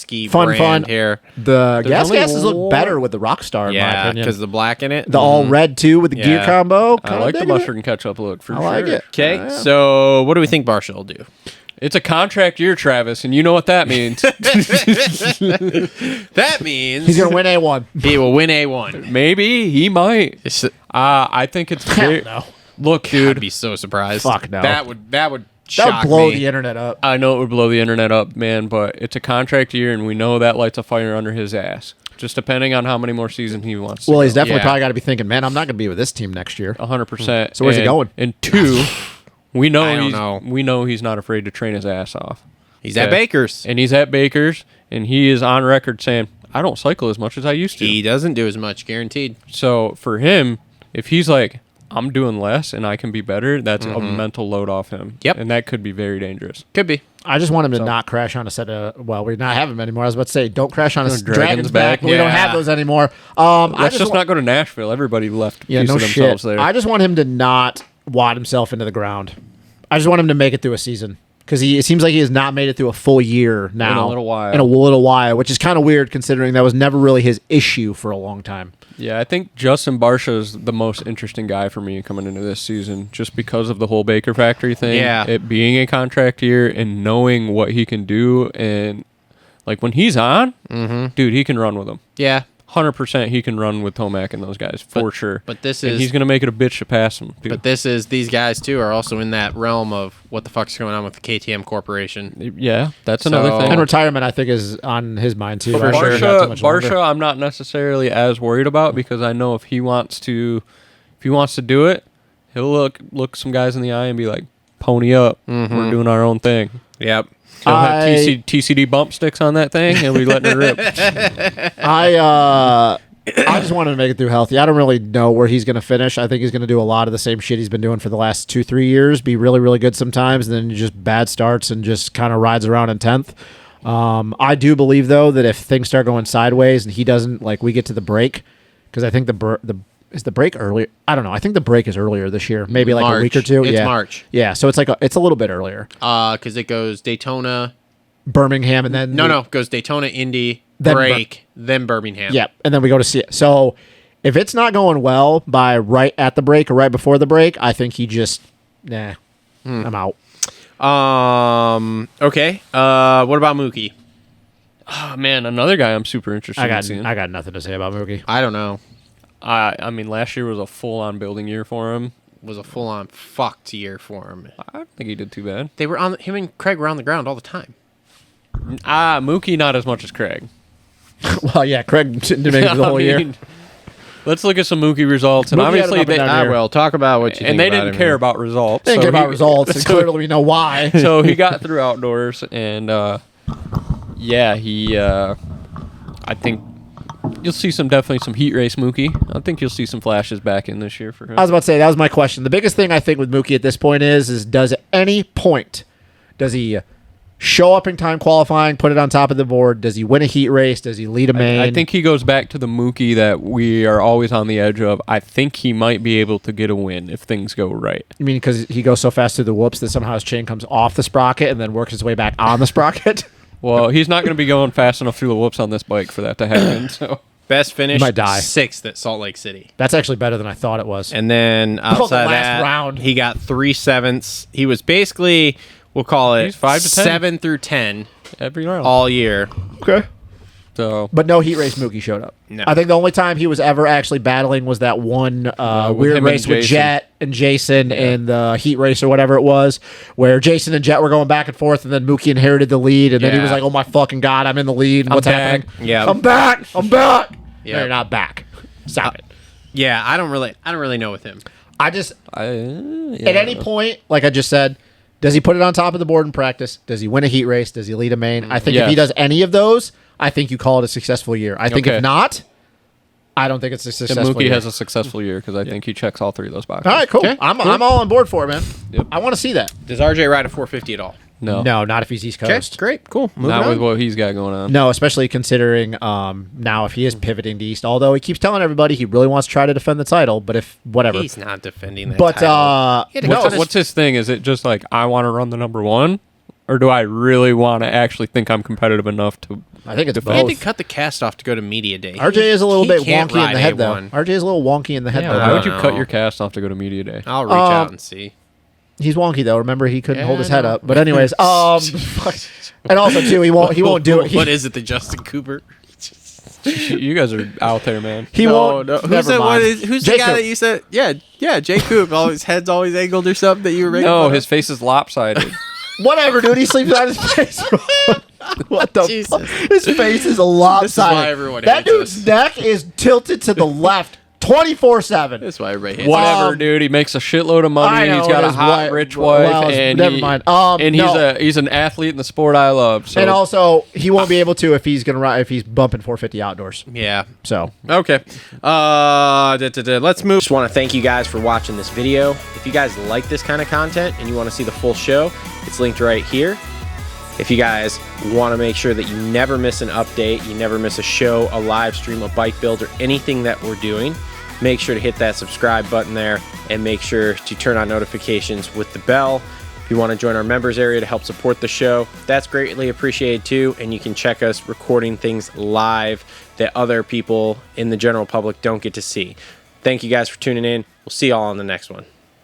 Husky brand here. The gas gases look better with the Rockstar, in my opinion. because the black in it. The all red, too, with the gear combo. I like the mustard and ketchup look, for sure. I like it. Okay, so what do we think Barcia will do? It's a contract year, Travis, and you know what that means. That means... He's going to win A1. He will win A1. Maybe. He might. I think it's... No. Look, dude. I'd be so surprised. Fuck no. That would That would shock blow me. the internet up. I know it would blow the internet up, man, but it's a contract year, and we know that lights a fire under his ass. Just depending on how many more seasons he wants to Well, go. he's definitely probably got to be thinking, man, I'm not going to be with this team next year. 100%. So where's he going? And two, we know I don't know. we know he's not afraid to train his ass off. He's at Baker's. And he's at Baker's, and he is on record saying, I don't cycle as much as I used to. He doesn't do as much, guaranteed. So for him, if he's like, I'm doing less and I can be better, that's a mental load off him. Yep. And that could be very dangerous. Could be. I just want him to not crash on a set of... Well, we not have him anymore. I was about to say, don't crash on a Dragon's Dragon's back. back. We don't have those anymore. Let's just not go to Nashville. Everybody left a piece of themselves there. I just want him to not wad himself into the ground. I just want him to make it through a season. Because it seems like he has not made it through a full year now. In a little while. In a little while, which is kind of weird considering that was never really his issue for a long time. Yeah, I think Justin Barcia is the most interesting guy for me coming into this season, just because of the whole Baker Factory thing. Yeah. It being a contract year and knowing what he can do. And, like, when he's on, dude, he can run with them. Yeah. 100% he can run with Tomac and those guys, for sure. But this and is... he's going to make it a bitch to pass him, dude. But these guys, too, are also in that realm of what the fuck's going on with the KTM Corporation. Yeah, that's another thing. And retirement, I think, is on his mind, too. For sure. Barcia, I'm not necessarily as worried about because I know if he wants to do it, he'll look some guys in the eye and be like, pony up. We're doing our own thing. Yep. He'll have TCD bump sticks on that thing and we letting it rip. I just want him to make it through healthy. I don't really know where he's going to finish. I think he's going to do a lot of the same shit he's been doing for the last 2-3 years. Be really, really good sometimes, and then just bad starts and just kind of rides around in 10th. I do believe, though, that if things start going sideways and he doesn't, like, we get to the break, because I think is the break earlier? I don't know. I think the break is earlier this year, maybe like March. a week or two. It's March. Yeah, so it's like it's a little bit earlier. Because it goes Daytona, Birmingham, and then it goes Daytona, Indy, Then break, then Birmingham. Yeah, and then we go to see it. So if it's not going well by right at the break or right before the break, I think he just I'm out. Okay. What about Mookie? Oh, man, another guy I'm super interested in seeing. I got nothing to say about Mookie. I don't know. I mean, last year was a full-on building year for him. Was a full-on fucked year for him. I don't think he did too bad. They were him and Craig were on the ground all the time. Mookie not as much as Craig. Well, yeah, Craig didn't make it the whole year. Let's look at some Mookie results, and Mookie obviously talk about what you think. And they about didn't him care here. about results. They didn't care about results, and clearly we know why. So he got through outdoors, and I think you'll see definitely some heat race Mookie. I think you'll see some flashes back in this year for him. I was about to say, that was my question. The biggest thing I think with Mookie at this point is does at any point, does he show up in time qualifying, put it on top of the board? Does he win a heat race? Does he lead a main? I think he goes back to the Mookie that we are always on the edge of. I think he might be able to get a win if things go right. You mean because he goes so fast through the whoops that somehow his chain comes off the sprocket and then works his way back on the sprocket? Well, he's not going to be going fast enough through the whoops on this bike for that to happen. So best finish, might die. 6th at Salt Lake City. That's actually better than I thought it was. And then outside the last that, round. he got 3 7ths. He was basically, we'll call it He's 5 to 10. 7 through 10 every round. all year. Okay. So, But no heat race Mookie showed up. No. I think the only time he was ever actually battling was that one with weird him race and with Jason. Jet and Jason in the heat race or whatever it was, where Jason and Jet were going back and forth, and then Mookie inherited the lead, and then he was Yeah. like, "Oh my fucking god, I'm in the lead! And what's back. happening? Yeah. I'm back! I'm back! Yep. No, you're not back. Stop it! Yeah, I don't really know with him. I just yeah. at any point, like I just said, does he put it on top of the board in practice? Does he win a heat race? Does he lead a main? I think if he Yes. does any of those, I think you call it a successful year. I think Okay. if not, I don't think it's a And successful Mookie year. has a successful year because I think he checks all 3 of those boxes. All right, cool. Okay, I'm cool. all on board for it, man. Yep. I want to see that. Does RJ ride a 450 at all? No. No, not if he's East Okay, Coast. great, cool. Moving Not on. with what he's got going on. No, especially considering now if he is pivoting to East, although he keeps telling everybody he really wants to try to defend the title, but if whatever. He's not defending that But title. He had a no, ton of- What's his thing? Is it just like, I want to run the number 1? or do I really want to actually think I'm competitive enough to? I think it's He had to both. cut the cast off to go to media day. RJ is a little He bit can't wonky in ride the head, though. A1. RJ is a little wonky in the head, Yeah, though. why would you know. cut your cast off to go to media day? I'll reach out and see. He's wonky though. Remember, he couldn't Yeah, hold his I head know. up. But anyways, and also too, he won't do it. What is it, the Justin Cooper? You guys are out there, man. He won't. Who's Never that? mind. Who's Jay the guy Coop. that you said? Yeah, Jay Coop. His head's always angled or something that you were making No, fun his of? face is lopsided. Whatever, dude. He sleeps on his face. What the Jesus. fuck? His face is a lopsided. why everyone that hates dude's us. neck is tilted to the left 24/7. That's why everybody hates Whatever, Um, dude. He makes a shitload of money. I know, He's got a his hot, wife- rich well, wife, and never mind. and No. he's an athlete in the sport I love. So And also, he won't be able to if he's gonna ride if he's bumping 450 outdoors. Yeah. So Okay. Let's move. Just want to thank you guys for watching this video. If you guys like this kind of content and you want to see the full show, it's linked right here. If you guys want to make sure that you never miss an update, you never miss a show, a live stream, a bike build, or anything that we're doing, make sure to hit that subscribe button there and make sure to turn on notifications with the bell. If you want to join our members area to help support the show, that's greatly appreciated too. And you can check us recording things live that other people in the general public don't get to see. Thank you guys for tuning in. We'll see y'all on the next one.